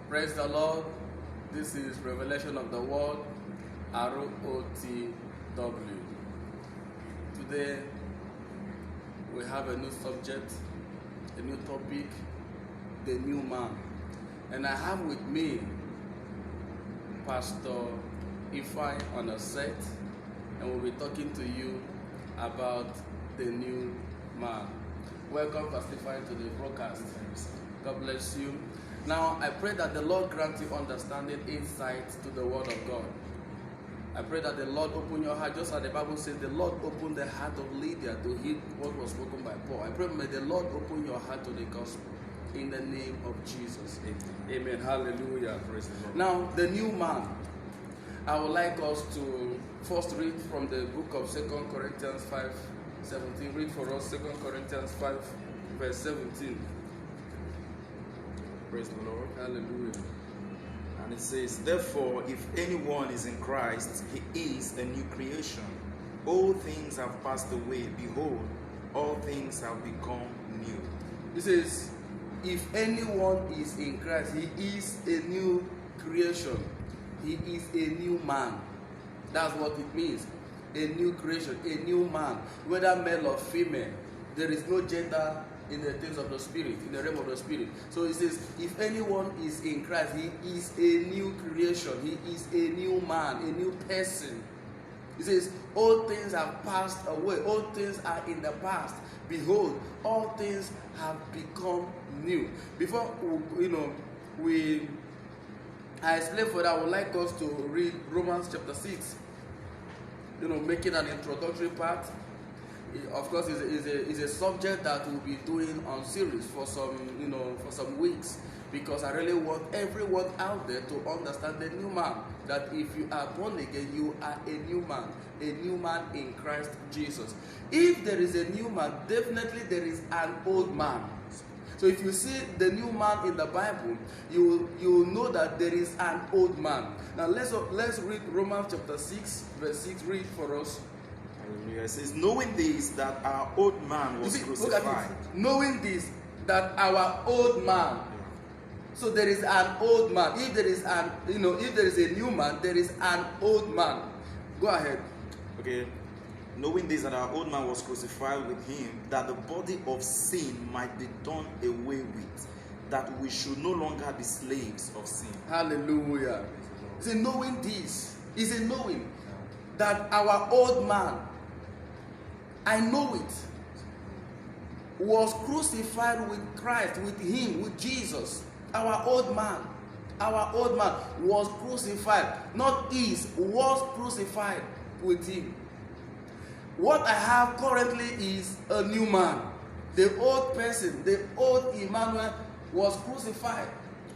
Praise the Lord. This is Revelation of the Word, ROTW. Today, we have a new subject, a new topic, the new man. And I have with me Pastor Ifai on a set, and we'll be talking to you about the new man. Welcome, Pastor Ifai, to the broadcast. God bless you. Now, I pray that the Lord grant you understanding, insight to the Word of God. I pray that the Lord open your heart, just as the Bible says, the Lord opened the heart of Lydia to hear what was spoken by Paul. I pray, may the Lord open your heart to the gospel in the name of Jesus. Amen. Hallelujah. Praise the Lord. Now, the new man. I would like us to first read from the book of 2 Corinthians 5:17. Read for us 2 Corinthians 5, verse 17. Praise the Lord. Hallelujah. And it says, therefore, if anyone is in Christ, he is a new creation. All things have passed away. Behold, all things have become new. It says, if anyone is in Christ, he is a new creation. He is a new man. That's what it means. A new creation, a new man. Whether male or female, there is no gender in the things of the spirit, in the realm of the spirit. So it says, if anyone is in Christ, he is a new creation. He is a new man, a new person. It says, all things have passed away. All things are in the past. Behold, all things have become new. Before I explain further, I would like us to read Romans chapter 6. Making an introductory part. Of course, is a subject that we'll be doing on series for some weeks, because I really want everyone out there to understand the new man. That if you are born again, you are a new man in Christ Jesus. If there is a new man, definitely there is an old man. So if you see the new man in the Bible, you will know that there is an old man. Now let's read Romans chapter 6, verse 6. Read for us. It says, knowing this, that our old man was crucified. Knowing this, that our old man. So there is an old man. If there is a new man, there is an old man. Go ahead. Okay. Knowing this, that our old man was crucified with him, that the body of sin might be done away with, that we should no longer be slaves of sin. Hallelujah. See, knowing this is a knowing that our old man, I know it, was crucified with Christ, with him, with Jesus. Our old man was crucified, not is, was crucified with him. What I have currently is a new man. The old person, the old Emmanuel was crucified.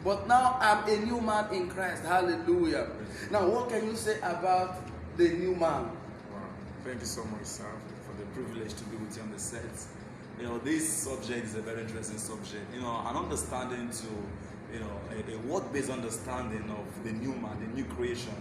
But now I'm a new man in Christ. Hallelujah. Now, what can you say about the new man? Wow. Thank you so much, sir, for the privilege to be with you on the set. This subject is a very interesting subject. An understanding to, a word-based understanding of the new man, the new creation,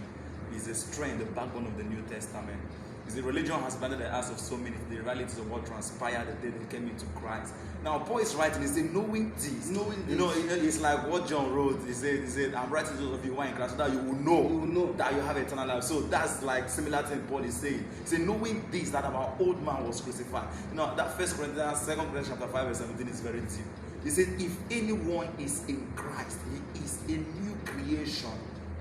is a strength, the backbone of the New Testament. The religion has blinded the eyes of so many to the realities of what transpired the day they came into Christ. Now, Paul is writing, he said, knowing this. It's like what John wrote. He said, I'm writing to those of you who are in Christ, so that you will know that you have eternal life. So that's like similar to what Paul is saying. He said, knowing this, that our old man was crucified. That 1 Corinthians, 2 Corinthians chapter 5, verse 17 is very deep. He said, if anyone is in Christ, he is a new creation.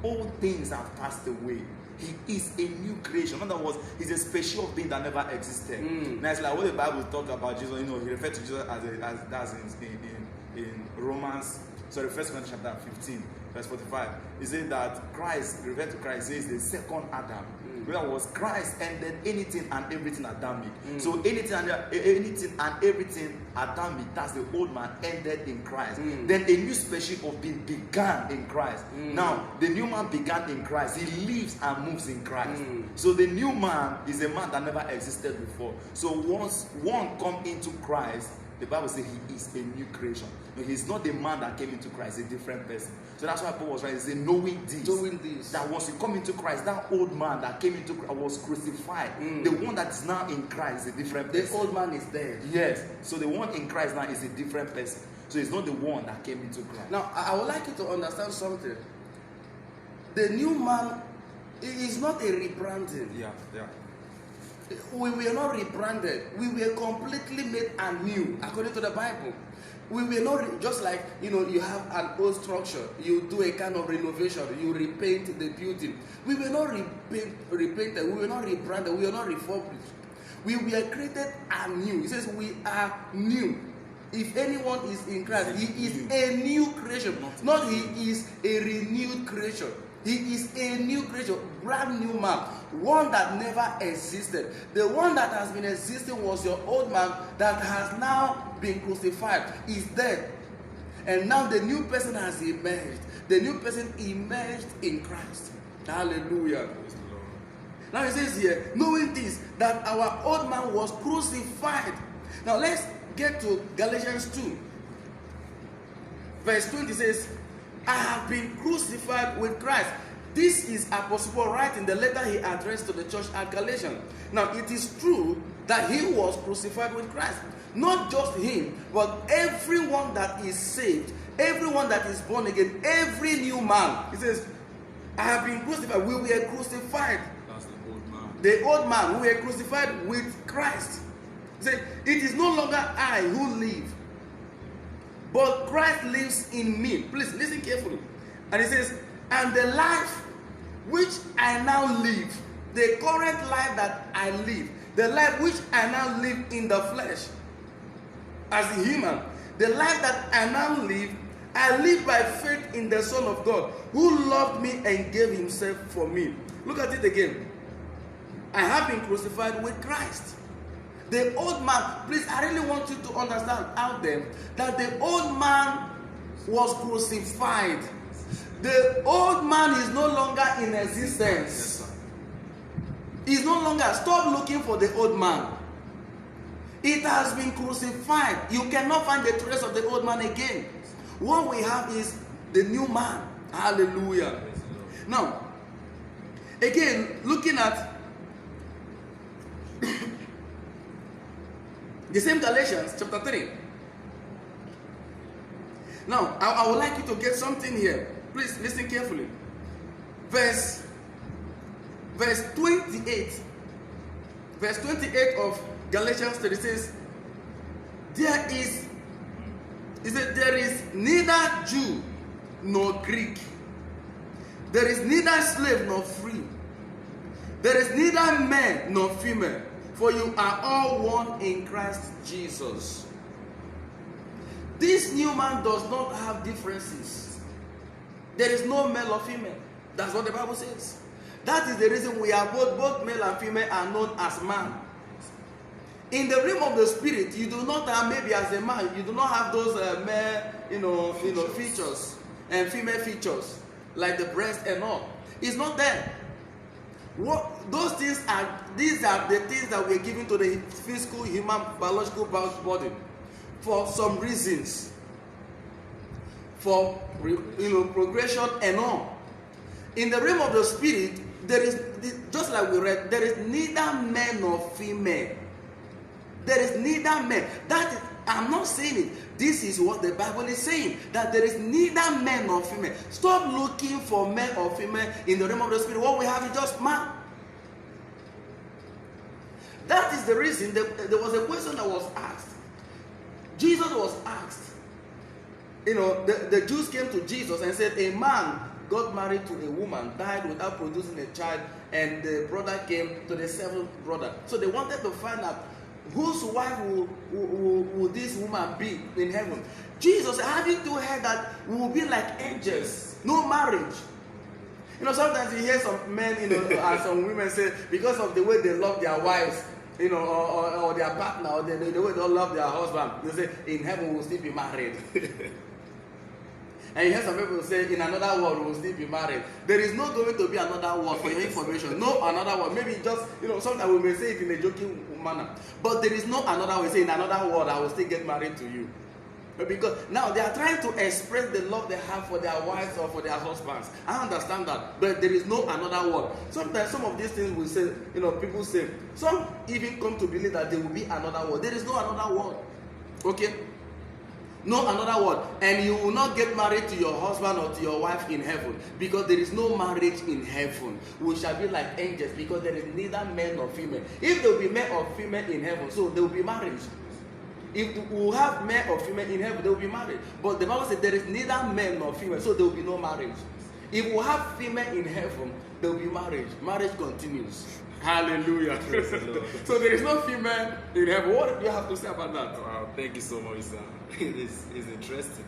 All things have passed away. He is a new creation. In other words, he's a special being that never existed. Now it's like what the Bible talks about Jesus. He referred to Jesus as that's in Romans. 1 Corinthians chapter 15, verse 45. He said that Christ, referred to Christ, is the second Adam. In other words, Christ ended anything and everything Adamic. So anything and everything Adamic, that's the old man, ended in Christ. Then a new species of being began in Christ. Now, the new man began in Christ. He lives and moves in Christ. So the new man is a man that never existed before. So once one come into Christ, the Bible says he is a new creation. No, he's not the man that came into Christ, a different person. So that's why Paul was writing, he said, knowing this, that once you come into Christ, that old man that came into Christ was crucified. The one that is now in Christ is a different person. The old man is dead. Yes. So the one in Christ now is a different person. So it's not the one that came into Christ. Now, I would like you to understand something. The new man is not a rebranding. Yeah. We were not rebranded. We were completely made anew, according to the Bible. We were not just like, you have an old structure. You do a kind of renovation. You repaint the building. We were not repainted. We were not rebranded. We were not refurbished. We were created anew. It says we are new. If anyone is in Christ, he is a new creation. Not he is a renewed creation. He is a new creation, brand new man, one that never existed. The one that has been existing was your old man that has now been crucified, is dead. And now the new person has emerged. The new person emerged in Christ. Hallelujah. Now it says here, knowing this, that our old man was crucified. Now let's get to Galatians 2. Verse 20 says, I have been crucified with Christ. This is Apostle Paul writing the letter he addressed to the church at Galatians. Now it is true that he was crucified with Christ. Not just him, but everyone that is saved, everyone that is born again, every new man. He says, I have been crucified. We were crucified. That's the old man. The old man, we were crucified with Christ. He said, it is no longer I who live, but Christ lives in me. Please listen carefully. And he says, and the life which I now live, the current life that I live, the life which I now live in the flesh, as a human, the life that I now live, I live by faith in the Son of God, who loved me and gave himself for me. Look at it again. I have been crucified with Christ. The old man, please, I really want you to understand out there that the old man was crucified. The old man is no longer in existence. Yes, sir. He's no longer. Stop looking for the old man. It has been crucified. You cannot find the trace of the old man again. What we have is the new man. Hallelujah. Now, again, looking at the same Galatians chapter 3. Now, I would like you to get something here. Please listen carefully. Verse 28. Verse 28 of Galatians 3 says, there is neither Jew nor Greek. There is neither slave nor free. There is neither man nor female. For you are all one in Christ Jesus. This new man does not have differences. There is no male or female. That's what the Bible says. That is the reason we are both male and female are known as man. In the realm of the spirit, you do not have, maybe as a man, you do not have those male, features and female features like the breast and all. It's not there. Those things these are the things that we're giving to the physical, human, biological body for some reasons, for progression and all. In the realm of the spirit, there is, just like we read, there is neither man nor female. There is neither man. That is, I'm not saying it. This is what the Bible is saying, that there is neither man nor female. Stop looking for male or female in the realm of the spirit. What we have is just man. That is the reason there was a question that was asked. Jesus was asked. The Jews came to Jesus and said, a man got married to a woman, died without producing a child, and the brother came to the seventh brother. So they wanted to find out, whose wife will this woman be in heaven? Jesus, haven't you heard that we will be like angels, no marriage? Sometimes you hear some men, and some women say, because of the way they love their wives, or their partner, or the way they love their husband, they say, in heaven we'll still be married. And you hear some people say, in another world we'll still be married. There is not going to be another world, for your information. No another world. Maybe just, sometimes we may say it in a joking manner. But there is no another way. Say, in another world, I will still get married to you. Because now they are trying to express the love they have for their wives or for their husbands. I understand that. But there is no another world. Sometimes some of these things we say, people say, some even come to believe that there will be another world. There is no another world. Okay? No, another word. And you will not get married to your husband or to your wife in heaven, because there is no marriage in heaven. We shall be like angels, because there is neither male nor female. If there will be male or female in heaven, so there will be marriage. If we will have male or female in heaven, they will be married. But the Bible says there is neither male nor female, so there will be no marriage. If we have female in heaven, there will be marriage. Marriage continues. Hallelujah. So there is no female in heaven. What do you have to say about that? Wow, thank you so much, sir. It's interesting.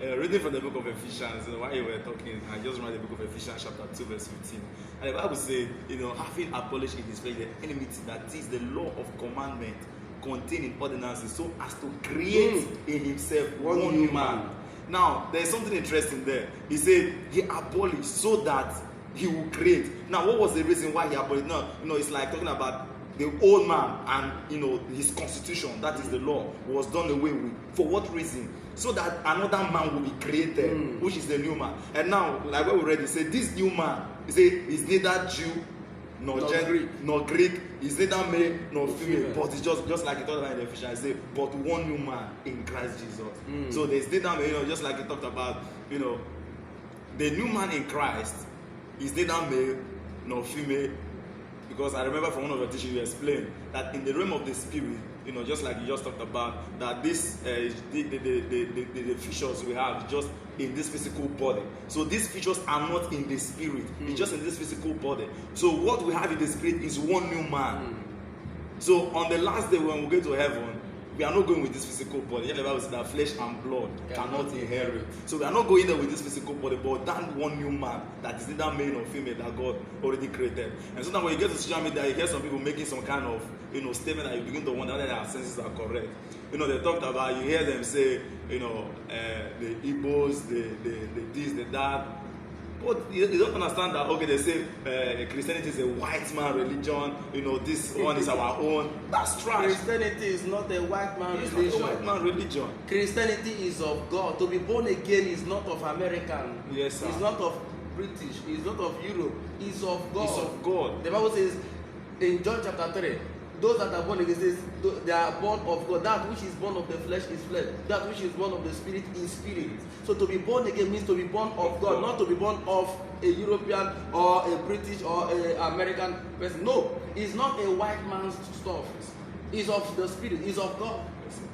Reading from the book of Ephesians, while you were talking, I just read the book of Ephesians chapter 2 verse 15. And the Bible says, having abolished in his flesh the enmity, that is the law of commandment contained in ordinances, so as to create in himself one new man. Now, there's something interesting there. He said he abolished so that he will create. Now, what was the reason why he abolished? No, it's like talking about the old man and his constitution, that is the law, was done away with. For what reason? So that another man will be created, which is the new man. And now, like what we read, he said this new man, he said, is neither Jew nor Greek, is neither male nor female, but it's just like it talked about in Ephesians, he said, but one new man in Christ Jesus. So there's neither male, just like he talked about, the new man in Christ is neither male nor female. Because I remember from one of the teachings you explained that in the realm of the spirit, just like you just talked about, that this the features we have just in this physical body. So these features are not in the spirit; it's just in this physical body. So what we have in the spirit is one new man. So on the last day when we go to heaven, we are not going with this physical body. The Bible says that flesh and blood cannot inherit. So we are not going there with this physical body, but that one new man that is neither male nor female that God already created. And sometimes when you get to social media, you hear some people making some kind of statement that you begin to wonder whether their senses are correct. They talked about, you hear them say, the Igbos, the this, the that. But you don't understand that, okay, they say Christianity is a white man religion, this one is our own. That's trash. Christianity is not a white man religion. It's not a white man religion. Christianity is of God. To be born again is not of American. Yes, sir. It's not of British. It's not of Europe. It's of God. It's of God. The Bible says in John chapter 3, those that are born again, says they are born of God. That which is born of the flesh is flesh. That which is born of the spirit is spirit. So to be born again means to be born of God, not to be born of a European or a British or an American person. No, it's not a white man's stuff. It's of the spirit. It's of God.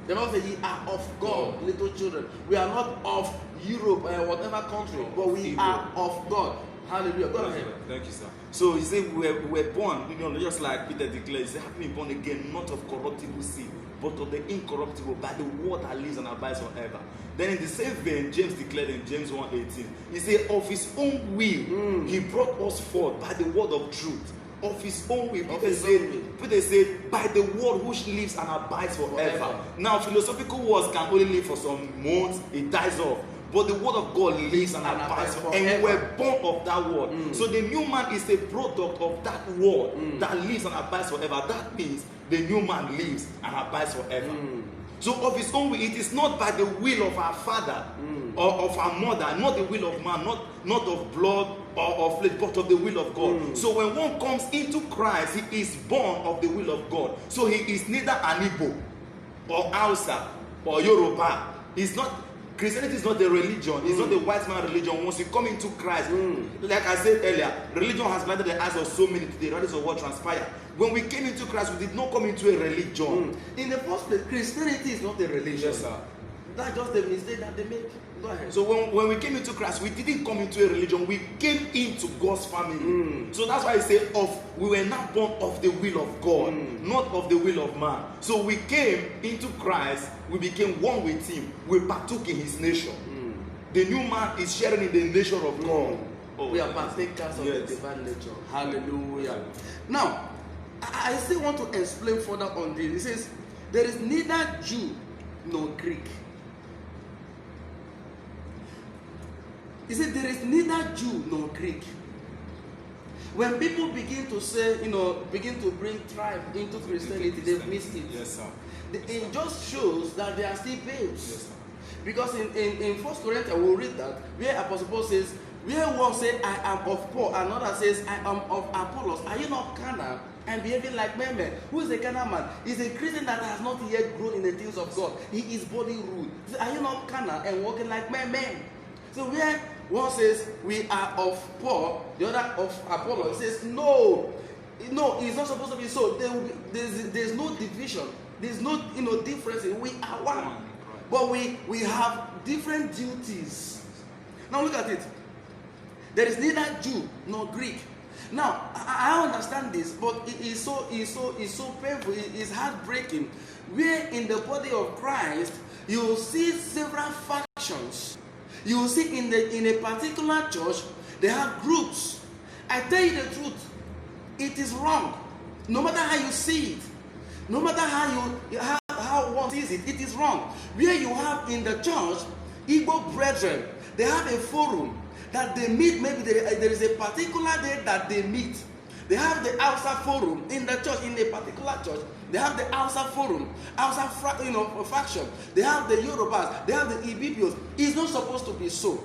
The Bible says, "Ye are of God, little children." We are not of Europe or whatever country, but we are of God. Hallelujah. Go ahead. Thank you, sir. So he said we were born, just like Peter declared, he said, have been born again, not of corruptible seed, but of the incorruptible, by the word that lives and abides forever. Then in the same vein, James declared in James 1:18, he said, of his own will, he brought us forth by the word of truth. Of his own will. Peter said, by the word which lives and abides forever. Now, philosophical words can only live for some months, it dies off. But the word of God lives and abides forever. And we're born of that word. So the new man is a product of that word that lives and abides forever. That means the new man lives and abides forever. So of his own will, it is not by the will of our father or of our mother, not the will of man, not of blood or of flesh, but of the will of God. So when one comes into Christ, he is born of the will of God. So he is neither an Igbo or Hausa or Yoruba. He's not. Christianity is not a religion. It's not a white man religion. Once you come into Christ, like I said earlier, religion has blinded the eyes of so many today, regardless of what transpired. When we came into Christ, we did not come into a religion. In the first place, Christianity is not a religion. Yes, sir. That's just the mistake that they make. Go ahead. So when we came into Christ, we didn't come into a religion. We came into God's family. So that's why I say we were not born of the will of God, not of the will of man. So we came into Christ, we became one with him. We partook in his nature. The new man is sharing in the nature of God. We are partakers of the divine nature. Hallelujah. Now, I still want to explain further on this. It says, there is neither Jew nor Greek. He said there is neither Jew nor Greek. When people begin to say, begin to bring tribe into Christianity, they've missed it. Yes, sir. It just shows that they are still babes. Yes, sir. Because in 1 Corinthians, we'll read that, where Apostle Paul says, where one says, I am of Paul, another says, I am of Apollos. Are you not carnal? and behaving like men. Who is a carnal man? Is a Christian that has not yet grown in the things of God. He is body ruled. Are you not carnal and walking like men? So where one says we are of Paul, the other of Apollo, it says no, it's not supposed to be so. There's no division. There's no difference. We are one, but we have different duties. Now look at it. There is neither Jew nor Greek. Now I understand this, but it is so painful. It is heartbreaking. Where in the body of Christ you will see several factions. You will see in a particular church they have groups. I tell you the truth, it is wrong. No matter how you see it, no matter how one sees it, it is wrong. Where you have in the church, Igbo brethren, they have a forum that they meet. Maybe there is a particular day that they meet. They have the Hausa forum in the church, in a particular church. They have the Hausa forum, Hausa faction. They have the Yorubas, they have the Ibibios. It's not supposed to be so.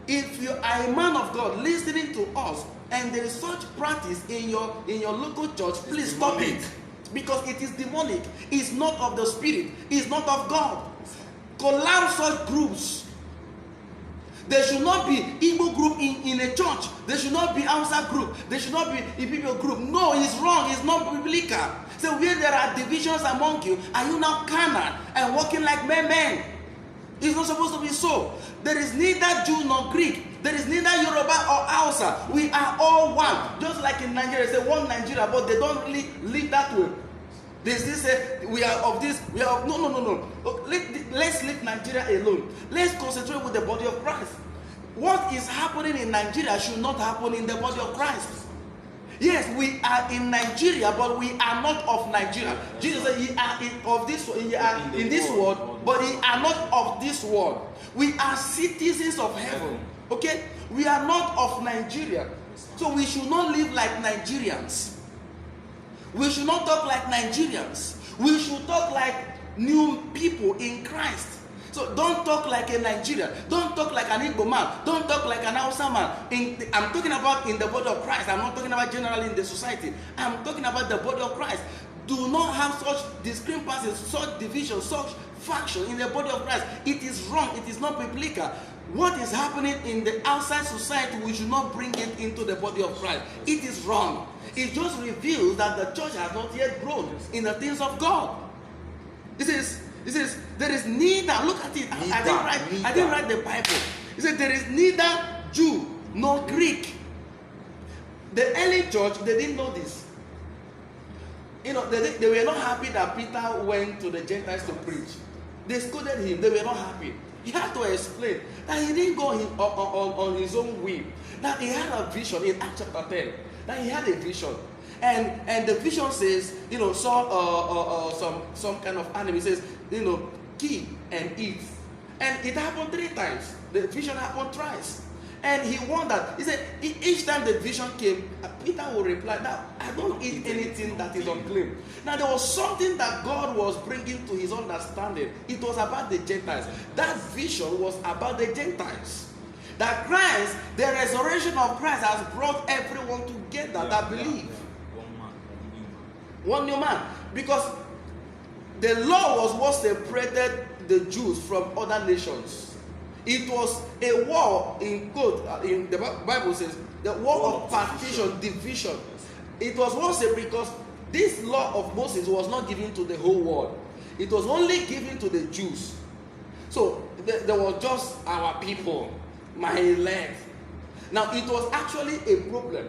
If you are a man of God listening to us and there is such practice in your local church, please stop it. Because it is demonic. It's not of the spirit. It's not of God. Collapse such groups. There should not be Igbo group in a church. There should not be Hausa group. There should not be Ibibio group. No, it's wrong. It's not biblical. So where there are divisions among you, are you now carnal and walking like men? It's not supposed to be so. There is neither Jew nor Greek. There is neither Yoruba or Hausa. We are all one. Just like in Nigeria, say one Nigeria, but they don't really live that way. They still say we are of this, we are of no. Let's leave Nigeria alone. Let's concentrate with the body of Christ. What is happening in Nigeria should not happen in the body of Christ. Yes, we are in Nigeria, but we are not of Nigeria. Jesus said, "Ye are in this world, but ye are not of this world." We are citizens of heaven. Okay, we are not of Nigeria, so we should not live like Nigerians. We should not talk like Nigerians. We should talk like new people in Christ. So don't talk like a Nigerian. Don't talk like an Igbo man. Don't talk like an Hausa man. I'm talking about in the body of Christ. I'm not talking about generally in the society. I'm talking about the body of Christ. Do not have such discrepancies, such division, such faction in the body of Christ. It is wrong. It is not biblical. What is happening in the outside society, we should not bring it into the body of Christ. It is wrong. It just reveals that the church has not yet grown in the things of God. It says there is neither, look at it, I didn't write the Bible. It said there is neither Jew nor Greek. The early church, they didn't know this. They were not happy that Peter went to the Gentiles to preach. They scolded him. They were not happy. He had to explain that he didn't go on his own whim. That he had a vision in Acts chapter 10. That he had a vision. And the vision says, saw some kind of animal. It says, kill and eat. And it happened 3 times. The vision happened twice. And he wondered. He said, each time the vision came, Peter would reply, "Now, I don't eat anything that is unclean." Now, there was something that God was bringing to his understanding. It was about the Gentiles. That vision was about the Gentiles. That Christ, the resurrection of Christ, has brought everyone together that believe. One new man. Because the law was what separated the Jews from other nations. It was a war, in the Bible says, the war of partition, division. It was what separated, because this law of Moses was not given to the whole world. It was only given to the Jews. So there was just our people, my elect. Now it was actually a problem.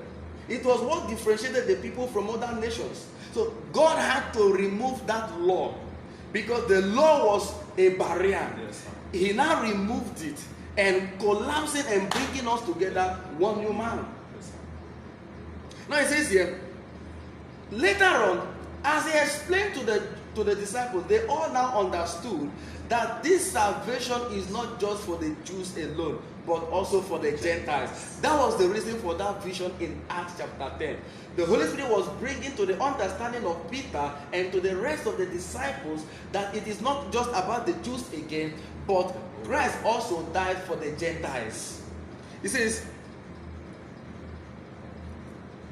It was what differentiated the people from other nations. So God had to remove that law because the law was a barrier. Yes, he now removed it and collapsing and bringing us together one new man. Yes, now it says here, later on, as he explained to the disciples, they all now understood that this salvation is not just for the Jews alone, but also for the Gentiles. That was the reason for that vision in Acts chapter 10. The Holy Spirit was bringing to the understanding of Peter and to the rest of the disciples that it is not just about the Jews again, but Christ also died for the Gentiles. He says,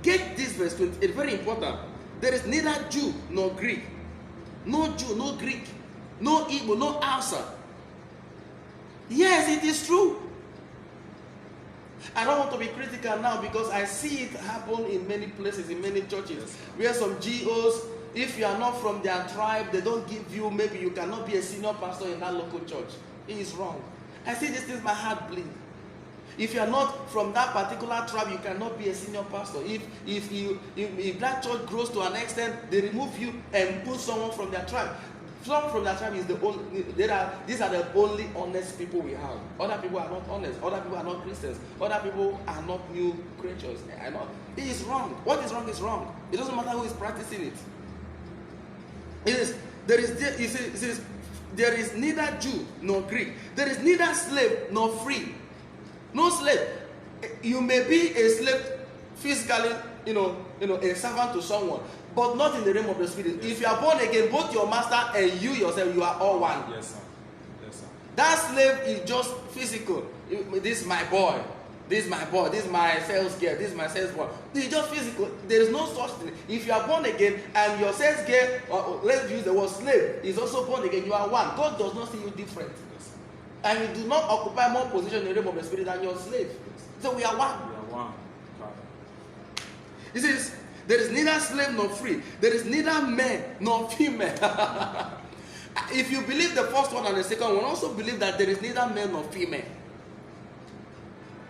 get this verse 20, it's very important. There is neither Jew nor Greek. No Jew, no Greek, no Igbo, no Hausa. Yes, it is true. I don't want to be critical now because I see it happen in many places, in many churches, where some GOs, if you are not from their tribe, they don't give you, maybe you cannot be a senior pastor in that local church. It is wrong. I see these things, my heart bleed. If you are not from that particular tribe, you cannot be a senior pastor. If that church grows to an extent, they remove you and put someone from their tribe. Someone from their tribe is the only. These are the only honest people we have. Other people are not honest. Other people are not Christians. Other people are not new creatures. It is wrong. What is wrong is wrong. It doesn't matter who is practicing it. There is neither Jew nor Greek. There is neither slave nor free. No slave. You may be a slave physically, a servant to someone, but not in the realm of the spirit. Yes. If you are born again, both your master and you yourself, you are all one. Yes, sir. Yes, sir. That slave is just physical. This is my boy. This is my boy. This is my sales girl. This is my sales boy. It's just physical. There is no such thing. If you are born again and your sales girl, or let's use the word slave, is also born again, you are one. God does not see you different. And you do not occupy more position in the realm of the spirit than your slave. So we are one. We are one. He says, there is neither slave nor free. There is neither male nor female. If you believe the first one and the second one, also believe that there is neither male nor female.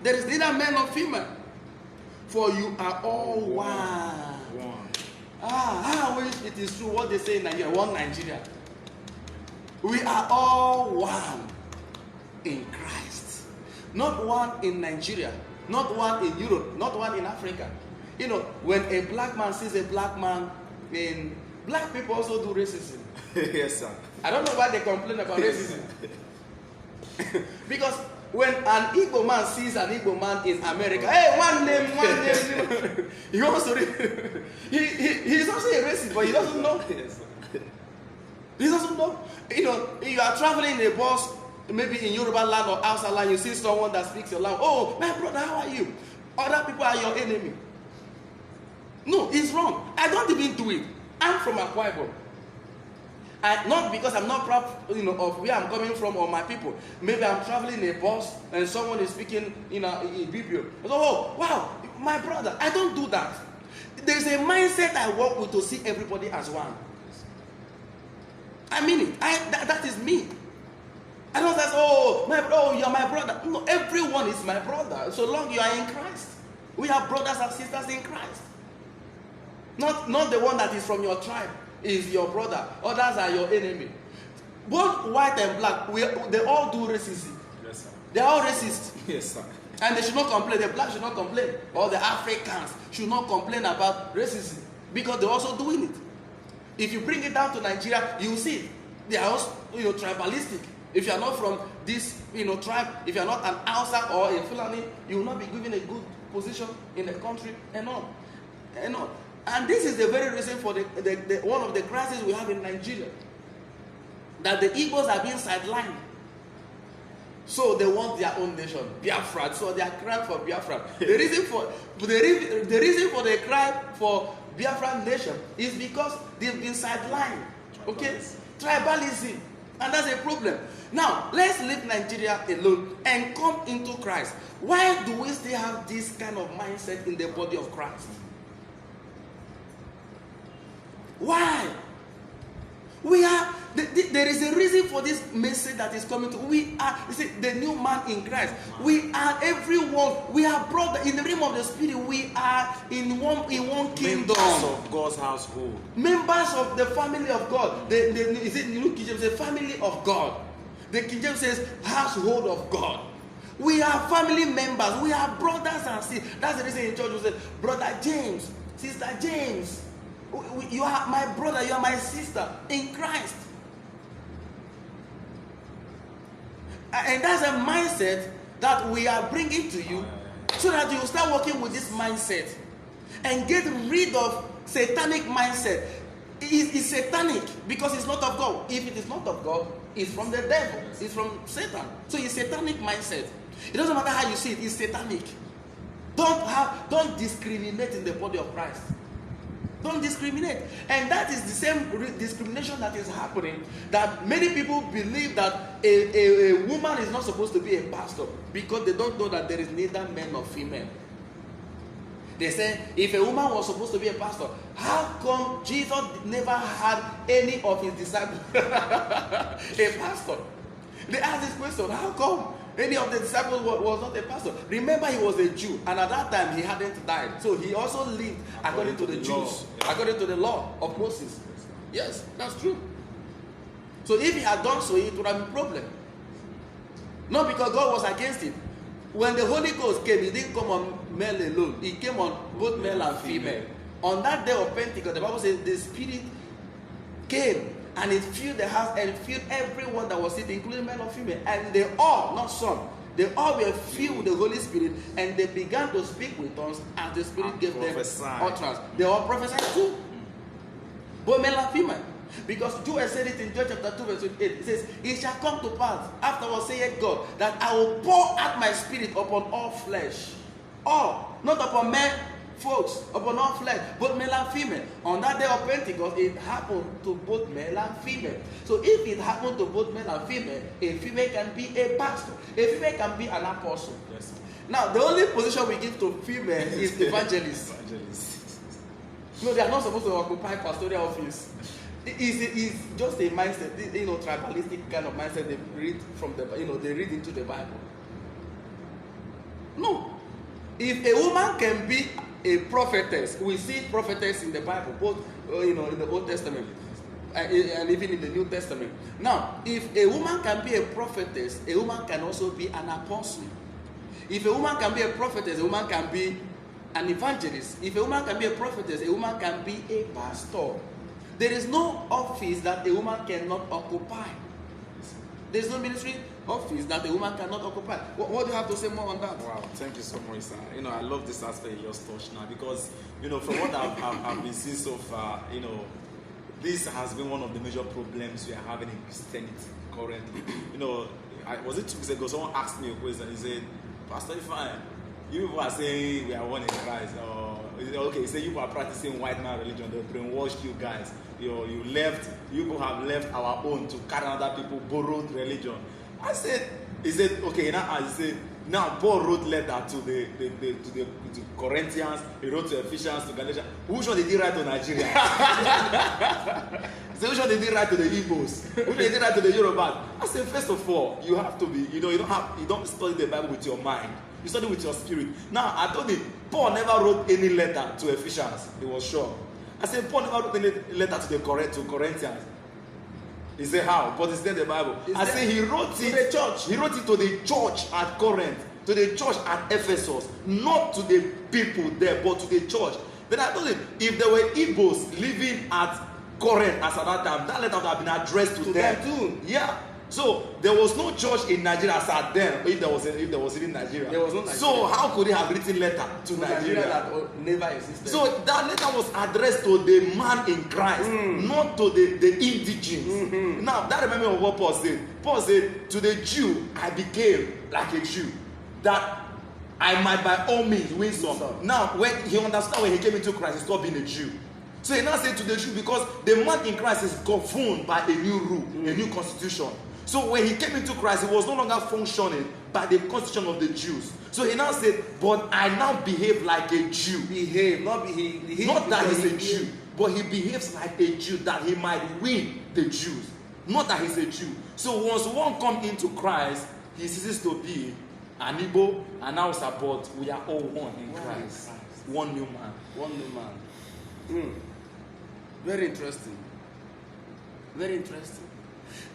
There is neither male nor female. For you are all one. I wish it is true what they say in Nigeria. One Nigeria. We are all one in Christ. Not one in Nigeria, not one in Europe, not one in Africa. When a black man sees a black man, black people also do racism. Yes, sir. I don't know why they complain about racism. Because when an Igbo man sees an Igbo man in America, hey, one name, he wants to he's also a racist, but he doesn't know. He doesn't know. You are traveling in a bus, maybe in Yoruba land or outside land, you see someone that speaks your language. Oh, my brother, how are you? Other people are your enemy. No, it's wrong. I don't even do it. I'm from Akwa Ibom. Not because I'm not proud, of where I'm coming from or my people. Maybe I'm traveling in a bus and someone is speaking in Ibibio. Oh, wow, my brother. I don't do that. There's a mindset I work with to see everybody as one. I mean it. That is me. I don't say, you're my brother. No, everyone is my brother. So long you are in Christ. We are brothers and sisters in Christ. Not the one that is from your tribe is your brother. Others are your enemy. Both white and black, they all do racism. Yes, sir. They are all racist. Yes, sir. And they should not complain. The black should not complain. Or the Africans should not complain about racism. Because they're also doing it. If you bring it down to Nigeria, you see it. They are also, tribalistic. If you are not from this, tribe, if you are not an Hausa or a Fulani, you will not be given a good position in the country and all. And this is the very reason for the one of the crises we have in Nigeria. That the Igbos are being sidelined. So they want their own nation, Biafra. So they are crying for Biafra. The reason for the cry for Biafra nation is because they've been sidelined. Okay? Tribalism. And that's a problem. Now, let's leave Nigeria alone and come into Christ. Why do we still have this kind of mindset in the body of Christ? Why? There is a reason for this message that is coming to. We are, the new man in Christ. We are everyone. We are brothers in the realm of the spirit. We are in one kingdom. Members of God's household. Members of the family of God. Is it New King James says family of God? The King James says household of God. We are family members. We are brothers and sisters. That's the reason in church we say, Brother James, Sister James. You are my brother, you are my sister in Christ. And that's a mindset that we are bringing to you so that you start working with this mindset and get rid of satanic mindset. It's satanic because it's not of God. If it is not of God, it's from the devil. It's from Satan. So it's satanic mindset. It doesn't matter how you see it, it's satanic. Don't discriminate in the body of Christ. Don't discriminate. And that is the same discrimination that is happening, that many people believe that a woman is not supposed to be a pastor because they don't know that there is neither male nor female. They say, if a woman was supposed to be a pastor, how come Jesus never had any of his disciples a pastor? They asked this question, how come any of the disciples was not a pastor? Remember, he was a Jew, and at that time he hadn't died. So he also lived according to the Jews, according to the law of Moses. Yes, that's true. So if he had done so, it would have been a problem. Not because God was against it. When the Holy Ghost came, he didn't come on male alone. He came on both male and female. On that day of Pentecost, the Bible says the Spirit came and it filled the house and filled everyone that was sitting, including male or female. And they all, not some, they all were filled with the Holy Spirit, and they began to speak with tongues as the Spirit gave them utterance. They all prophesied too. Both male and female. Because Joel said it in Joel chapter 2 verse 28. It says, it shall come to pass, afterwards saith God, that I will pour out my Spirit upon all flesh. All, not upon men, folks, upon all flesh, both male and female. On that day of Pentecost, it happened to both male and female. So if it happened to both male and female, a female can be a pastor, a female can be an apostle. Yes. Now, the only position we give to female is evangelist. No, they are not supposed to occupy pastoral office. It's just a mindset, tribalistic kind of mindset they read from the, they read into the Bible. No. If a woman can be a prophetess, we see prophetess in the Bible, both in the Old Testament and even in the New Testament. Now, if a woman can be a prophetess, a woman can also be an apostle. If a woman can be a prophetess, a woman can be an evangelist. If a woman can be a prophetess, a woman can be a pastor. There is no office that a woman cannot occupy. There is no ministry office that a woman cannot occupy. What do you have to say more on that? Wow, thank you so much, sir. I love this aspect you just touched now, because from what I've been seeing so far, this has been one of the major problems we are having in Christianity currently. Was it 2 weeks ago someone asked me a question? He said, Pastor, you people are saying we are one in Christ, okay, say you are practicing white man religion, they brainwashed you guys. You people have left our own to carry other people borrowed religion. He said, okay, now Paul wrote letter to the Corinthians, he wrote to Ephesians, to Galatians. Which one did he write to Nigeria? He said, which one did he write to the Igbos? Which one did he write to the Yorubas? I said, first of all, you have to be, you don't study the Bible with your mind. You study with your spirit. Now, I told him, Paul never wrote any letter to Ephesians. He was sure. I said, Paul never wrote any letter to Corinthians. He said, how? But it's in the Bible. I said, he wrote it to the church. He wrote it to the church at Corinth, to the church at Ephesus, not to the people there, but to the church. Then I told him, if there were Igbos living at Corinth as at that time, that letter would have been addressed to them too. Yeah. So there was no church in Nigeria as at then, if there was even Nigeria. There was no Nigeria. So how could he have written letter to Nigeria? That never existed. So that letter was addressed to the man in Christ, not to the indigenous. Mm-hmm. Now that reminds me of what Paul said. Paul said, to the Jew I became like a Jew, that I might by all means win some. Now when he understood, when he came into Christ, he stopped being a Jew. So he now said to the Jew, because the man in Christ is governed by a new rule, a new constitution. So when he came into Christ, he was no longer functioning by the constitution of the Jews. So he now said, but I now behave like a Jew. Not that he's a Jew, but he behaves like a Jew, that he might win the Jews. Not that he's a Jew. So once one comes into Christ, he ceases to be an Igbo, and now support. We are all one in Christ. One new man. One new man. Very interesting. Very interesting.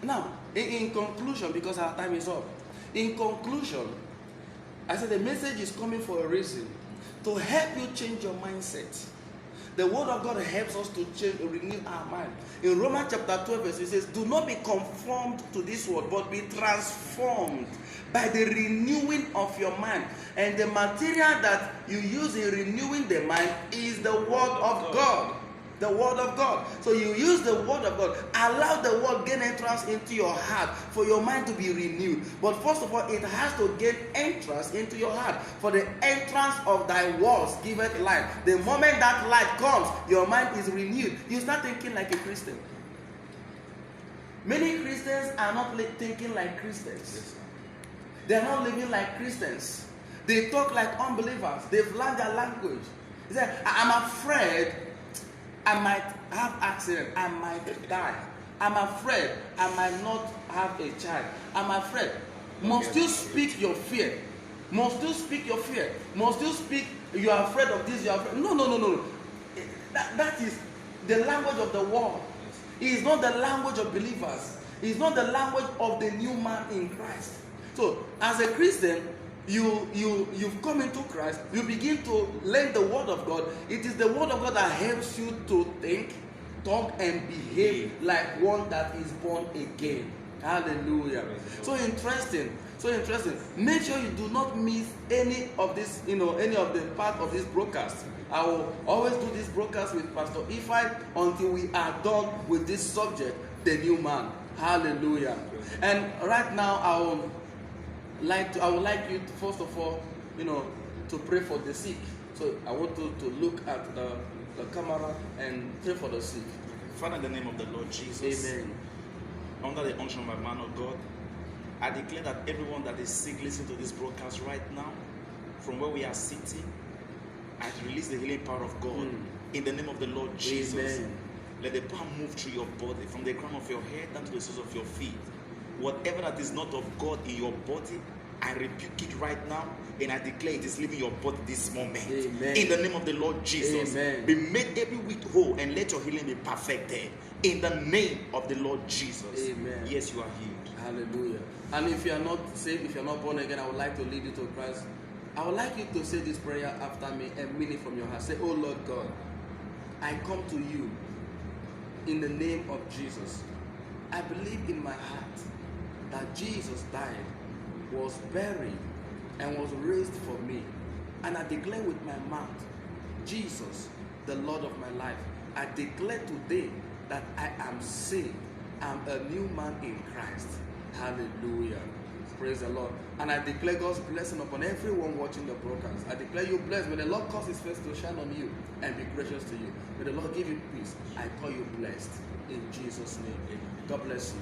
Now, in conclusion, because our time is up, in conclusion, I said the message is coming for a reason, to help you change your mindset. The word of God helps us to change, renew our mind. In Romans chapter 12, verse 6, it says, do not be conformed to this world, but be transformed by the renewing of your mind. And the material that you use in renewing the mind is the word of God. The word of God. So you use the word of God. Allow the word gain entrance into your heart for your mind to be renewed. But first of all, it has to gain entrance into your heart. For the entrance of thy words giveth light. The moment that light comes, your mind is renewed. You start thinking like a Christian. Many Christians are not thinking like Christians. They are not living like Christians. They talk like unbelievers. They've learned their language. They say, I'm afraid I might have accident. I might die. I'm afraid I might not have a child. I'm afraid. Must you speak your fear? Must you speak your fear? Must you speak, you are afraid of this, you are afraid. No. That is the language of the world. It is not the language of believers. It is not the language of the new man in Christ. So, as a Christian, you've come into Christ, you begin to learn the word of God. It is the word of God that helps you to think, talk, and behave like one that is born again. Hallelujah. So interesting. Make sure you do not miss any of this, any of the part of this broadcast. I will always do this broadcast with Pastor Ifai until we are done with this subject, the new man. Hallelujah. And right now I would like you to, first of all, to pray for the sick. So I want you to look at the camera and pray for the sick. Father, in the name of the Lord Jesus. Amen. Under the unction of my man of God, I declare that everyone that is sick, listen to this broadcast right now, from where we are sitting, I release the healing power of God in the name of the Lord Jesus. Amen. Let the power move through your body, from the crown of your head down to the soles of your feet. Whatever that is not of God in your body, I rebuke it right now, and I declare it is leaving your body this moment. Amen. In the name of the Lord Jesus. Amen. Be made every week whole, and let your healing be perfected. In the name of the Lord Jesus. Amen. Yes, you are healed. Hallelujah. And if you are not saved, if you are not born again, I would like to lead you to Christ. I would like you to say this prayer after me and mean it from your heart. Say, oh Lord God, I come to you in the name of Jesus. I believe in my heart that Jesus died, was buried, and was raised for me. And I declare with my mouth, Jesus, the Lord of my life. I declare today that I am saved. I'm a new man in Christ. Hallelujah. Praise the Lord. And I declare God's blessing upon everyone watching the broadcast. I declare you blessed. May the Lord cause his face to shine on you and be gracious to you. May the Lord give you peace. I call you blessed. In Jesus' name. God bless you.